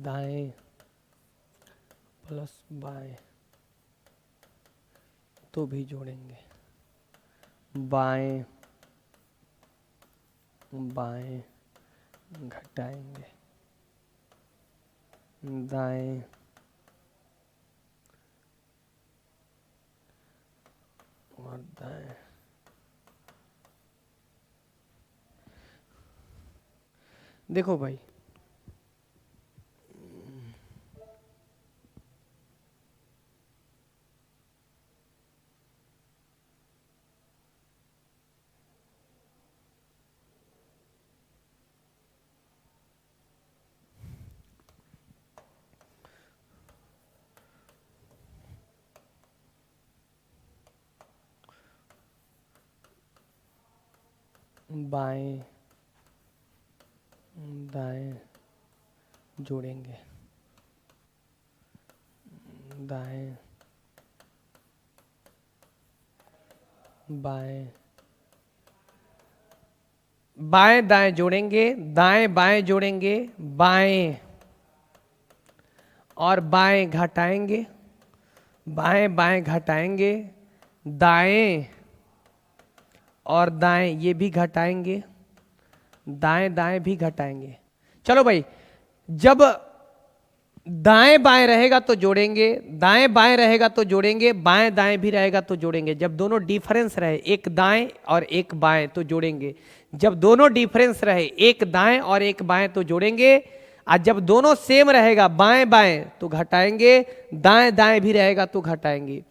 दाएं प्लस बाएं, तो भी जोड़ेंगे बाएं बाएं घटाएंगे दाएं और दाएं। देखो भाई, बाएं दाएं जोड़ेंगे दाएं बाएं, बाएं दाएं जोड़ेंगे, दाएं बाएं जोड़ेंगे, बाएं और बाएं घटाएंगे, बाएं बाएं घटाएंगे, दाएं और दाएं ये भी घटाएंगे, दाएं दाएं भी घटाएंगे। चलो भाई, जब दाएं बाएं रहेगा तो जोड़ेंगे, दाएं बाएं रहेगा तो जोड़ेंगे, बाएं दाएं भी रहेगा तो जोड़ेंगे। जब दोनों डिफरेंस रहे, एक दाएं और एक बाएं, तो जोड़ेंगे। जब दोनों डिफरेंस रहे, एक दाएं और एक बाएं, तो जोड़ेंगे। आज जब दोनों सेम रहेगा बाएं बाएं तो घटाएंगे, दाएं दाएं भी रहेगा तो घटाएंगे।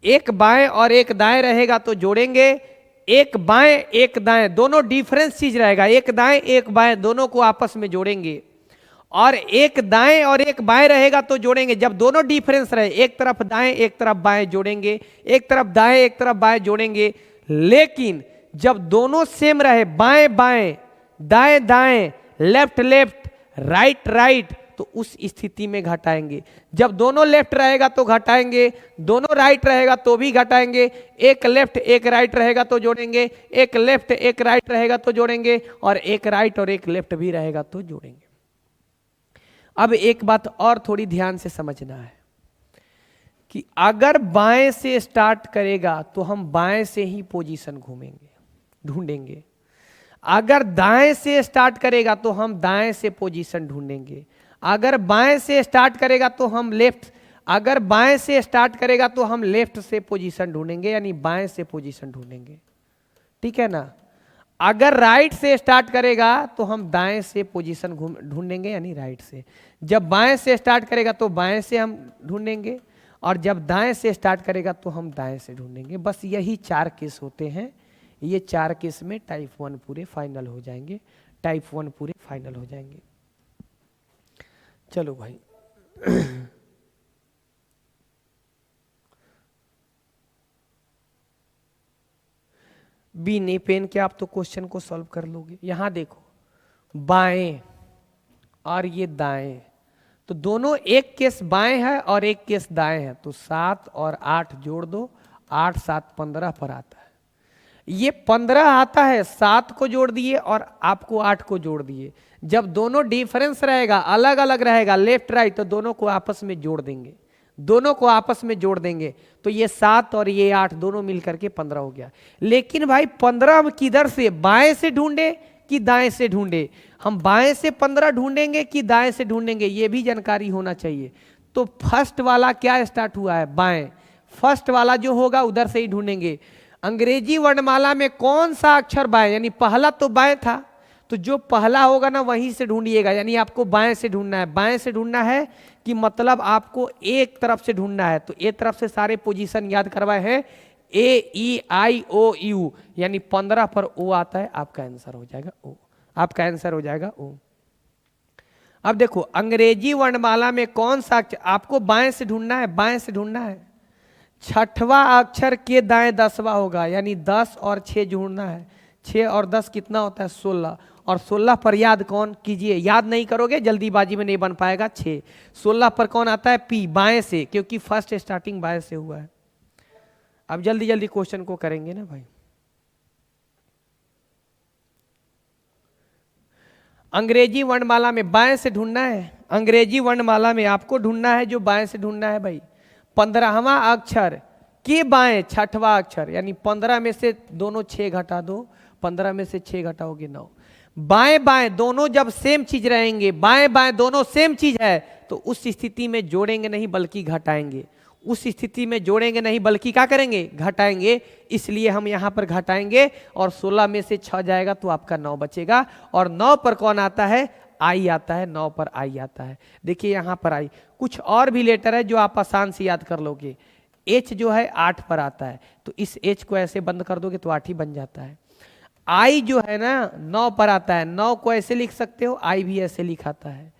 एक बाएं और एक दाएं रहेगा तो जोड़ेंगे, एक बाएं एक दाएं दोनों डिफरेंस चीज रहेगा, एक दाएं एक बाएं दोनों को आपस में जोड़ेंगे। और एक दाएं और एक बाएं रहेगा तो जोड़ेंगे, जब दोनों डिफरेंस रहे एक तरफ दाएं एक तरफ बाएं जोड़ेंगे, एक तरफ दाएं एक तरफ बाएं जोड़ेंगे। लेकिन जब दोनों सेम रहे बाएं बाएं दाएं दाएं लेफ्ट लेफ्ट राइट राइट तो उस स्थिति में घटाएंगे। जब दोनों लेफ्ट रहेगा तो घटाएंगे, दोनों राइट रहेगा तो भी घटाएंगे, एक लेफ्ट एक राइट रहेगा तो जोड़ेंगे, एक लेफ्ट एक राइट रहेगा तो जोड़ेंगे, और एक राइट और एक लेफ्ट भी रहेगा तो जोड़ेंगे। अब एक बात और थोड़ी ध्यान से समझना है कि अगर बाएं से स्टार्ट करेगा तो हम बाएं से ही पोजीशन घूमेंगे ढूंढेंगे, अगर दाएं से स्टार्ट करेगा तो हम दाएं से पोजीशन ढूंढेंगे, अगर बाएं से स्टार्ट करेगा तो हम लेफ्ट, अगर बाएं से स्टार्ट करेगा तो हम लेफ्ट से पोजीशन ढूंढेंगे, यानी बाएं से पोजीशन ढूंढेंगे। ठीक है ना। अगर राइट से स्टार्ट करेगा तो हम दाएं से पोजीशन ढूंढेंगे, यानी राइट से। जब बाएं से स्टार्ट करेगा तो बाएं से हम ढूंढेंगे, और जब दाएं से स्टार्ट करेगा तो हम दाएं से ढूंढेंगे। बस यही 4 केस होते हैं। ये 4 केस में टाइप 1 पूरे फाइनल हो जाएंगे, टाइप 1 पूरे फाइनल हो जाएंगे। चलो भाई बिना पेन के आप तो क्वेश्चन को सॉल्व कर लोगे। यहां देखो बाएं और ये दाएं, तो दोनों एक केस बाएं है और एक केस दाएं है, तो 7 और 8 जोड़ दो, 8 7 15 पर आता है। ये 15 आता है, 7 को जोड़ दिए और आपको 8 को जोड़ दिए। जब दोनों डिफरेंस रहेगा अलग अलग रहेगा लेफ्ट राइट तो दोनों को आपस में जोड़ देंगे, दोनों को आपस में जोड़ देंगे, तो ये 7 और ये 8 दोनों मिलकर के 15 हो गया। लेकिन भाई 15 हम किधर से, बाएं से ढूंढे कि दाएं से ढूंढे? हम बाएं से 15 ढूंढेंगे कि दाएं से ढूंढेंगे, ये भी जानकारी होना चाहिए। तो फर्स्ट वाला क्या स्टार्ट हुआ है, बाएं, फर्स्ट वाला जो होगा उधर से ही ढूंढेंगे। अंग्रेजी वर्णमाला में कौन सा अक्षर बाएं, यानी पहला तो बाएं था, तो जो पहला होगा ना वहीं से ढूंढिएगा, यानी आपको बाएं से ढूंढना है। बाएं से ढूंढना है कि मतलब आपको एक तरफ से ढूंढना है, तो एक तरफ से सारे पोजीशन याद करवाए हैं, ए ई आई ओ यू, यानी 15 पर ओ आता है, आपका आंसर हो जाएगा ओ, आपका आंसर हो जाएगा ओ। अब देखो अंग्रेजी वर्णमाला में कौन सा अक्षर आपको बाएं से ढूंढना है, बाएं से ढूंढना है। छठवां अक्षर के दाएं 10वां होगा, यानी 10 और 6 जोड़ना है। 6 और 10 कितना होता है, 16, और 16 पर याद कौन कीजिए, याद नहीं करोगे जल्दीबाजी में नहीं बन पाएगा। 6 16 पर कौन आता है, पी, बाएं से, क्योंकि फर्स्ट स्टार्टिंग बाएं से हुआ है। अब जल्दी जल्दी क्वेश्चन को करेंगे ना भाई। अंग्रेजी वर्णमाला में बाएं से ढूंढना है, अंग्रेजी वर्णमाला में आपको ढूंढना है जो बाएं से ढूंढना है भाई। 15वां अक्षर के बाएं 6वां अक्षर, यानी 15 में से दोनों 6 घटा दो, 15 में से 6 घटाओगे 9। बाएं बाएं दोनों जब सेम चीज रहेंगे, बाएं बाएं दोनों सेम चीज है, तो उस स्थिति में जोड़ेंगे नहीं बल्कि घटाएंगे, उस स्थिति में जोड़ेंगे नहीं बल्कि क्या करेंगे, घटाएंगे। इसलिए हम यहां पर घटाएंगे, और 16 में से 6 जाएगा तो आपका 9 बचेगा, और 9 पर कौन आता है, आई आता है, 9 पर आई आता है। देखिए यहां पर आई, कुछ और भी लेटर है जो आप आसान से याद कर लोगे। एच जो है 8 पर आता है, तो इस एच को ऐसे बंद कर दोगे तो 8 ही बन जाता है। आई जो है ना 9 पर आता है, 9 को ऐसे लिख सकते हो, आई भी ऐसे लिखाता है।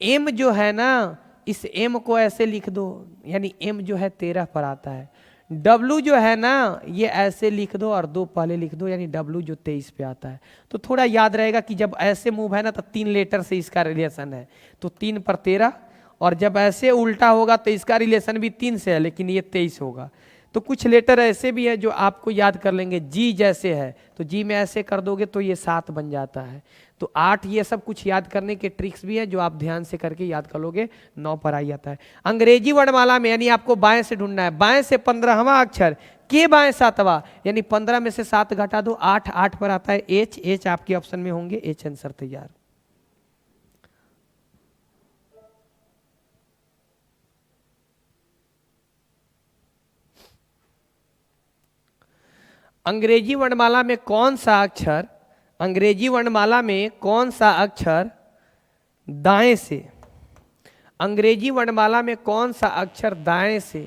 एम जो है ना, इस एम को ऐसे लिख दो, यानी एम जो है 13 पर आता है। डब्लू जो है ना ये ऐसे लिख दो और 2 पहले लिख दो, यानी डब्लू जो 23 पे आता है। तो थोड़ा याद रहेगा कि जब ऐसे मूव है ना तो 3 लेटर से इसका रिलेशन है, तो 3 पर 13, और जब ऐसे उल्टा होगा तो इसका रिलेशन भी 3 से है, लेकिन ये 23 होगा। तो कुछ लेटर ऐसे भी है जो आपको याद कर लेंगे, जी जैसे है तो जी में ऐसे कर दोगे तो ये 7 बन जाता है। तो 8, ये सब कुछ याद करने के ट्रिक्स भी है जो आप ध्यान से करके याद कर लोगे। 9 पर आई आता है। अंग्रेजी वर्णमाला में यानी आपको बाएं से ढूंढना है, बाएं से 15वां अक्षर के बाएं 7वां, यानी 15 में से 7 घटा दो, 8, 8 पर आता है एच, एच आपके ऑप्शन में होंगे, एच आंसर तैयार। अंग्रेजी वर्णमाला में कौन सा अक्षर, अंग्रेजी वर्णमाला में कौन सा अक्षर दाएं से, अंग्रेजी वर्णमाला में कौन सा अक्षर दाएं से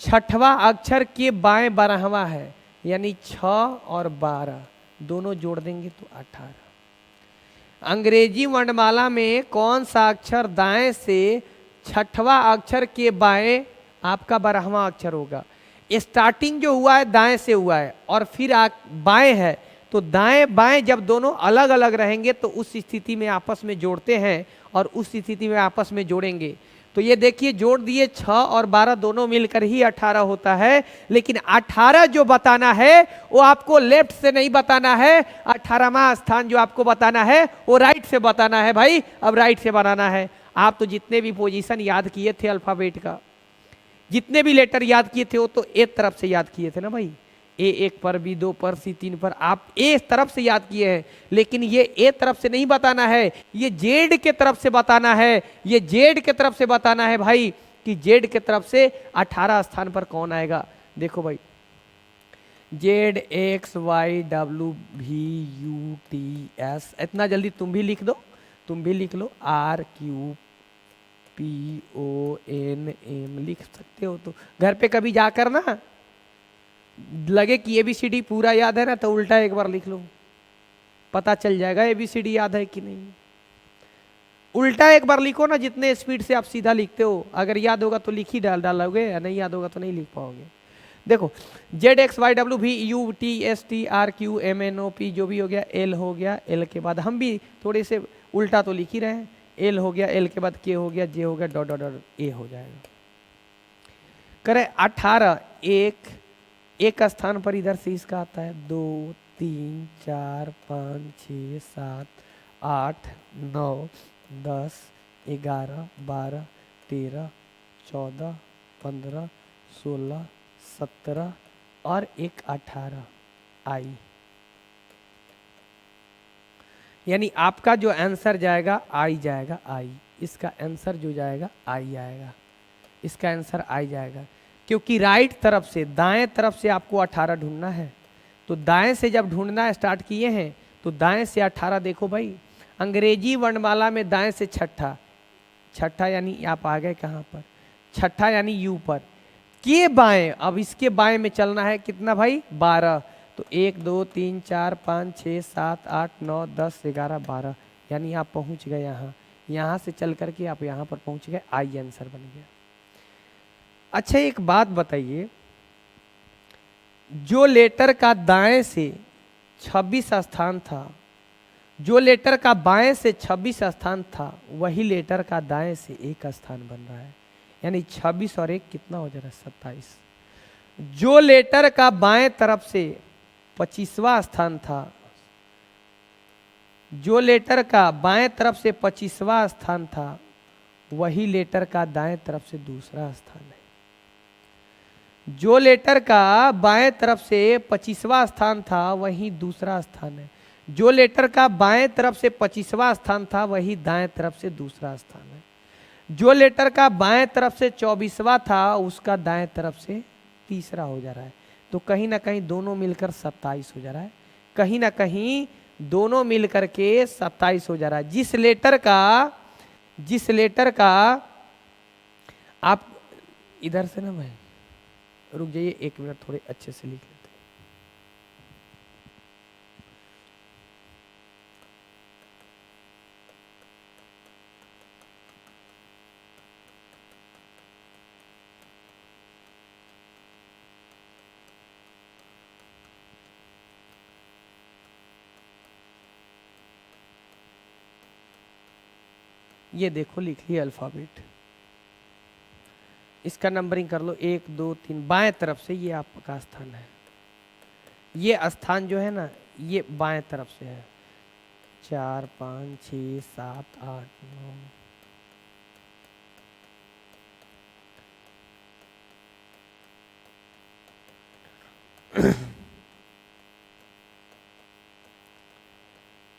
छठवां अक्षर के बाएं 12वां है, यानी 6 और 12 दोनों जोड़ देंगे तो 18। अंग्रेजी वर्णमाला में कौन सा अक्षर दाएं से छठवां अक्षर के बाएं आपका 12वां अक्षर होगा। स्टार्टिंग जो हुआ है दाएं से हुआ है और फिर बाएं है, तो दाएं बाएं जब दोनों अलग अलग रहेंगे तो उस स्थिति में आपस में जोड़ते हैं, और उस स्थिति में आपस में जोड़ेंगे तो ये देखिए जोड़ दिए 6 और 12 दोनों मिलकर ही 18 होता है। लेकिन 18 जो बताना है वो आपको लेफ्ट से नहीं बताना है, 18वां स्थान जो आपको बताना है वो राइट से बताना है भाई। अब राइट से बनाना है। आप तो जितने भी पोजीशन याद किए थे अल्फाबेट का, जितने भी लेटर याद किए थे वो तो ए तरफ से याद किए थे ना भाई, ए 1 पर, बी 2 पर, सी 3 पर, आप ए तरफ से याद किए हैं। लेकिन ये ए तरफ से नहीं बताना है, ये जेड के तरफ से बताना है, ये जेड के तरफ से बताना है भाई कि जेड के तरफ से 18 स्थान पर कौन आएगा। देखो भाई, Z X Y W V U T S, इतना जल्दी तुम भी लिख दो, तुम भी लिख लो, R Q P O N M लिख सकते हो। तो घर पे कभी जाकर ना लगे कि ABCD पूरा याद है ना, तो उल्टा एक बार लिख लो, पता चल जाएगा ABCD याद है कि नहीं। उल्टा एक बार लिखो ना, जितने स्पीड से आप सीधा लिखते हो, अगर याद होगा तो लिख ही डालोगे, या नहीं याद होगा तो नहीं लिख पाओगे। देखो Z X Y W V U T S T R Q M N O P, जो भी हो गया, एल हो गया, एल के बाद हम भी थोड़े से उल्टा तो लिख ही रहे हैं, एल हो गया, एल के बाद के हो गया, जे हो गया, डॉट डॉट डॉट ए हो जाएगा। करें 18, एक स्थान पर इधर से इसका आता है 2 3 4 5 6 7 8 9 10 11 12 13 14 15 16 17 और एक 18 आई। यानी आपका जो आंसर जाएगा आई जाएगा, आई। इसका आंसर जो जाएगा आई आएगा, इसका आंसर आई जाएगा। क्योंकि राइट तरफ से, दाएं तरफ से आपको 18 ढूंढना है, तो दाएं से जब ढूंढना स्टार्ट किए हैं तो दाएं से 18। देखो भाई, अंग्रेजी वर्णमाला में दाएं से छठा, छठा यानी आप आ गए कहाँ पर, छठा यानी यू पर, के बाएं। अब इसके बाएं में चलना है कितना भाई, 12। तो 1 2 3 4 5 6 7 8 9 10 11 12, यानी आप पहुंच गए यहाँ, यहाँ से चल करके आप यहाँ पर पहुंच गए, आई आंसर बन गया। अच्छा एक बात बताइए, जो लेटर का दाएं से 26 स्थान था, जो लेटर का बाएं से 26 स्थान था, वही लेटर का दाएं से 1 स्थान बन रहा है, यानी 26 और 1 कितना हो जा रहा है, 27। जो लेटर का बाएं तरफ से 25वां स्थान था, जो लेटर का बाएं तरफ से 25वां स्थान था, वही लेटर का दाएं तरफ से दूसरा स्थान है। जो लेटर का बाएं तरफ से 25वां स्थान था, वही दूसरा स्थान है। जो लेटर का बाएं तरफ से 25वां स्थान था, वही दाएं तरफ से दूसरा स्थान है। जो लेटर का बाएं तरफ से 24वां था, उसका दाएं तरफ से तीसरा हो जा रहा है। तो कहीं ना कहीं दोनों मिलकर 27 हो जा रहा है, कहीं ना कहीं दोनों मिलकर के 27 हो जा रहा है। जिस लेटर का आप इधर से ना भाई रुक जाइए 1 मिनट, थोड़े अच्छे से लिख लेते हैं। ये देखो लिख लिया अल्फाबेट, इसका नंबरिंग कर लो 1 2 3, बाएं तरफ से ये आपका स्थान है। ये स्थान जो है ना, ये बाएं तरफ से है। 4 5 6 7 8 9,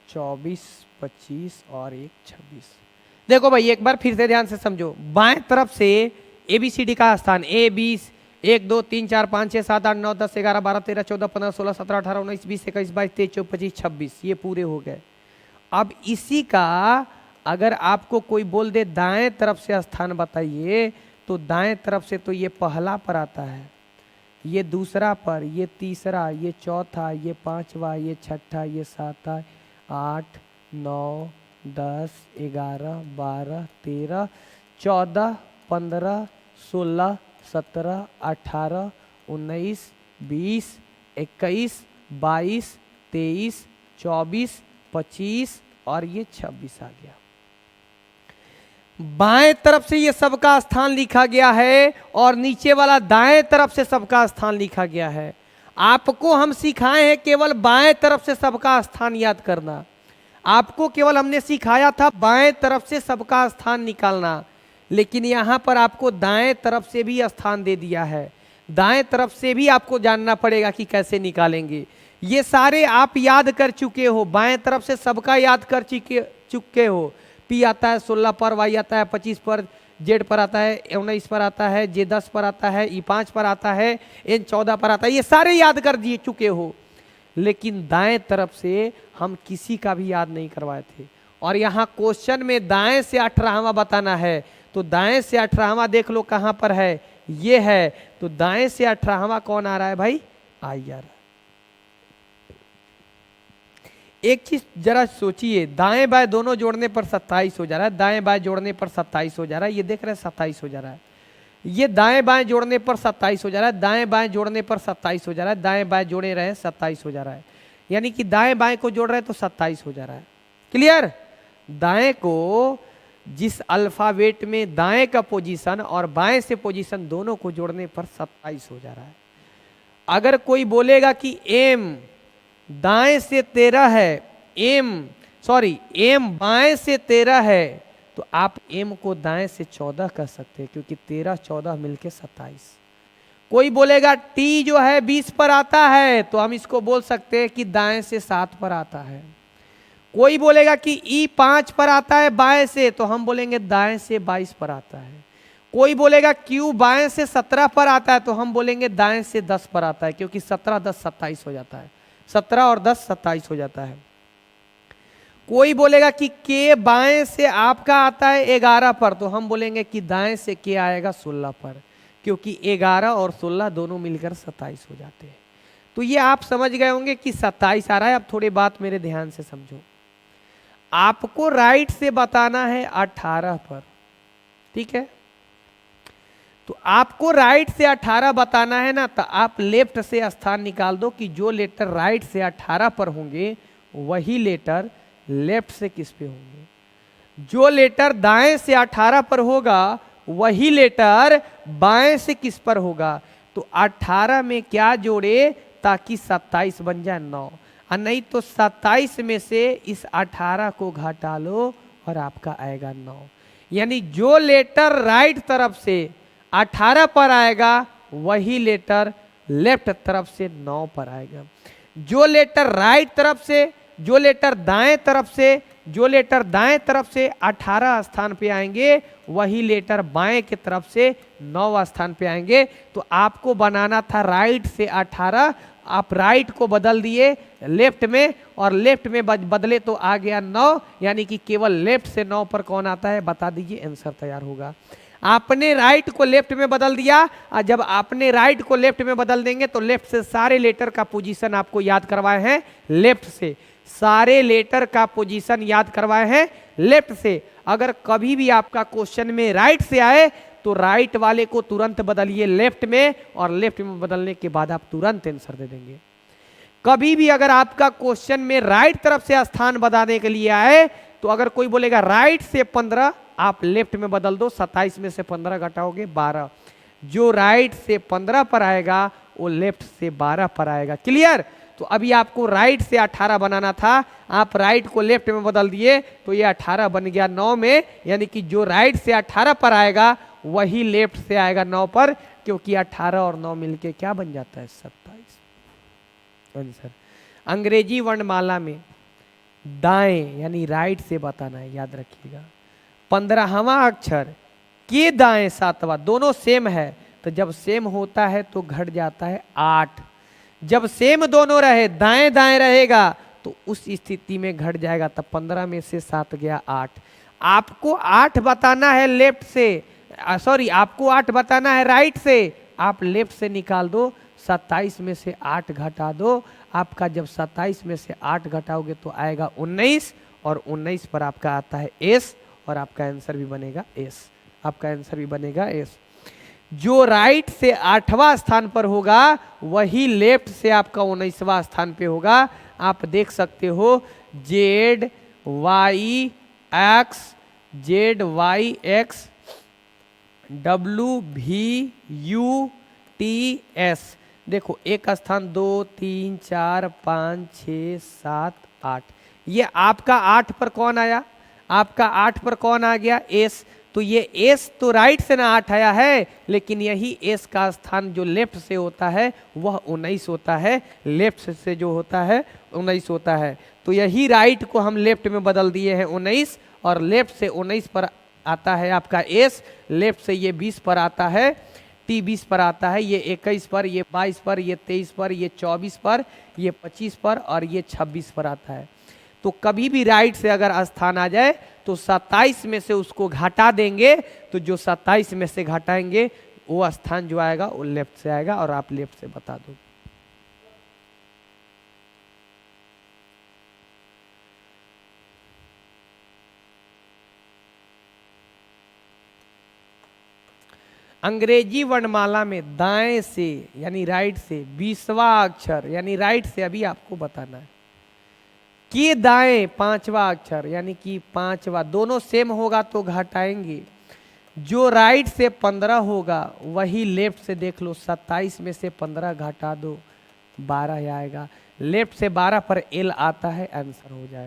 चौबीस 25 और 1 26। देखो भाई एक बार फिर से ध्यान से समझो, बाएं तरफ से ABCD का स्थान A 20 1 2 3 4 5 6 7 8 9 10 11 12 13 14 15 16 17 18 19 20 21 22 23 24 25 26, ये पूरे हो गए। अब इसी का अगर आपको कोई बोल दे दाएं तरफ से स्थान बताइए, तो दाएं तरफ से तो ये पहला पर आता है, ये दूसरा पर, ये तीसरा, ये चौथा, ये पांचवा, ये छठा, ये सातवां, 8, 9, 10, 11, 12, 13, 14, 15, 16, 17, 18, 19, 20, 21, 22, 23, 24, 25 और ये 26 आ गया। बाएं तरफ से ये सबका स्थान लिखा गया है और नीचे वाला दाएं तरफ से सबका स्थान लिखा गया है। आपको हम सिखाए हैं केवल बाएं तरफ से सबका स्थान याद करना। आपको केवल हमने सिखाया था बाएं तरफ से सबका स्थान निकालना, लेकिन यहां पर आपको दाएं तरफ से भी स्थान दे दिया है। दाएं तरफ से भी आपको जानना पड़ेगा कि कैसे निकालेंगे। ये सारे आप याद कर चुके हो, बाएं तरफ से सबका याद कर चुके हो। पी आता है 16 पर, वाई आता है 25 पर, जेड पर आता है 19 पर आता है, जे 10 पर आता है, ई 5 पर आता है, एन 14 पर आता है। ये सारे याद कर दिए चुके हो, लेकिन दाएं तरफ से हम किसी का भी याद नहीं करवाए थे। और यहाँ क्वेश्चन में दाएं से 18वां बताना है, तो दाएं से 18वां देख लो कहाँ पर है, ये है। तो दाएं से 18वां कौन आ रहा है भाई? आई आ रहा है। एक चीज जरा सोचिए, दाएं बाएं दोनों जोड़ने पर 27 हो जा रहा है, दाएं बाएं जोड़ने पर 27 हो जा रहा है, ये देख रहे हैं 27 हो जा रहा है। ये दाएं बाएं जोड़ने पर 27 हो जा रहा है, दाएं बाएं जोड़ने पर 27 हो जा रहा है, दाएं बाएं जोड़े रहे 27 हो जा रहा है, यानी कि दाएं बाएं को जोड़ रहे हैं तो 27 हो जा रहा है। क्लियर? दाएं को जिस अल्फाबेट में दाएं का पोजीशन और बाएं से पोजीशन दोनों को जोड़ने पर 27 हो जा रहा है। अगर कोई बोलेगा कि एम दाएं से 13 है, एम बाएं से 13 है, तो आप एम को दाएं से 14 कर सकते हैं, क्योंकि 13 14 मिलके 27। कोई बोलेगा टी जो है 20 पर आता है, तो हम इसको बोल सकते हैं कि दाएं से 7 पर आता है। कोई बोलेगा कि ई 5 पर आता है बाएं से, तो हम बोलेंगे दाएं से 22 पर आता है। कोई बोलेगा क्यू बाएं से 17 पर आता है, तो हम बोलेंगे दाएं से 10 पर आता है, क्योंकि 17 10 27 हो जाता है, 17 और 10 27 हो जाता है। कोई बोलेगा कि के बाएं से आपका आता है 11 पर, तो हम बोलेंगे कि दाएं से के आएगा 16 पर, क्योंकि 11 और 16 दोनों मिलकर 27 हो जाते हैं। तो ये आप समझ गए होंगे कि 27 आ रहा है। अब थोड़ी बात मेरे ध्यान से समझो। आपको राइट से बताना है 18 पर, ठीक है? तो आपको राइट से 18 बताना है ना, तो आप लेफ्ट से स्थान निकाल दो कि जो लेटर राइट से 18 पर होंगे वही लेटर लेफ्ट से किस पे होंगे। जो लेटर दाएं से 18 पर होगा वही लेटर बाएं से किस पर होगा। तो 18 में क्या जोड़े ताकि 27 बन जाए 9, और नहीं तो 27 में से इस 18 को घटा लो और आपका आएगा 9। यानी जो लेटर राइट तरफ से 18 पर आएगा वही लेटर लेफ्ट तरफ से 9 पर आएगा। जो लेटर राइट तरफ से, जो लेटर दाएं तरफ से, जो लेटर दाएं तरफ से 18 स्थान पे आएंगे वही लेटर बाएं की तरफ से 9 स्थान पे आएंगे। तो आपको बनाना था राइट से 18, आप राइट को बदल दिए लेफ्ट में, और लेफ्ट में बदले तो आ गया 9, यानी कि केवल लेफ्ट से 9 पर कौन आता है बता दीजिए, आंसर तैयार होगा। आपने राइट को लेफ्ट में बदल दिया, और जब आपने राइट को लेफ्ट में बदल देंगे तो लेफ्ट से सारे लेटर का पोजीशन आपको याद करवाए हैं लेफ्ट से, सारे लेटर का पोजीशन याद करवाए हैं लेफ्ट से। अगर कभी भी आपका क्वेश्चन में राइट से आए तो राइट वाले को तुरंत बदलिए लेफ्ट में, और लेफ्ट में बदलने के बाद आप तुरंत आंसर दे देंगे। कभी भी अगर आपका क्वेश्चन में राइट तरफ से स्थान बताने के लिए आए, तो अगर कोई बोलेगा राइट से 15, आप लेफ्ट में बदल दो, 27 में से 15 घटाओगे 12। जो राइट से 15 पर आएगा वो लेफ्ट से 12 पर आएगा। क्लियर? तो अभी आपको राइट से 18 बनाना था, आप राइट को लेफ्ट में बदल दिए तो ये 18 बन गया 9 में, यानी कि जो राइट से 18 पर आएगा वही लेफ्ट से आएगा 9 पर, क्योंकि 18 और 9 मिलके क्या बन जाता है 27 आंसर। अंग्रेजी वर्णमाला में दाएं यानी राइट से बताना है, याद रखिएगा। 15वां अक्षर के दाएं 7वां, दोनों सेम है, तो जब सेम होता है तो घट जाता है 8। जब सेम दोनों रहे दाएं दाएं रहेगा तो उस स्थिति में घट जाएगा, तब 15 में से 7 गया 8। आपको 8 बताना है लेफ्ट से, सॉरी आपको 8 बताना है राइट से, आप लेफ्ट से निकाल दो, 27 में से 8 घटा दो, आपका जब 27 में से 8 घटाओगे तो आएगा 19, और 19 पर आपका आता है एस, और आपका आंसर भी बनेगा एस, आपका आंसर भी बनेगा एस। जो राइट से 8वां स्थान पर होगा वही लेफ्ट से आपका 19वां स्थान पे होगा। आप देख सकते हो Z Y X, Z Y X, W भी यू टी एस। देखो एक स्थान 2 3 4 5 6 7 8, ये आपका 8 पर कौन आया, आपका 8 पर कौन आ गया, एस। तो ये एस तो राइट से ना 8 आया है, लेकिन यही एस का स्थान जो लेफ्ट से होता है वह 19 होता है, लेफ्ट से जो होता है 19 होता है। तो यही राइट को हम लेफ्ट में बदल दिए हैं 19, और लेफ्ट से 19 पर आता है आपका एस, लेफ्ट से ये 20 पर आता है, टी 20 पर आता है, ये 21 पर, ये 22 पर, ये 23 पर, ये 24 पर, ये 25 पर, और ये 26 पर आता है। तो कभी भी राइट से अगर स्थान आ जाए तो 27 में से उसको घटा देंगे, तो जो 27 में से घटाएंगे वो स्थान जो आएगा वो लेफ्ट से आएगा, और आप लेफ्ट से बता दो। अंग्रेजी वर्णमाला में दाएं से यानी राइट से 20वां अक्षर यानी राइट से अभी आपको बताना है, कि दाएं 5वां अक्षर यानी कि 5वां, दोनों सेम होगा तो घटाएंगे। जो राइट से 15 होगा वही लेफ्ट से देख लो, 27 में से 15 घटा दो 12 आएगा, लेफ्ट से 12 पर एल आता है, आंसर हो जाएगा।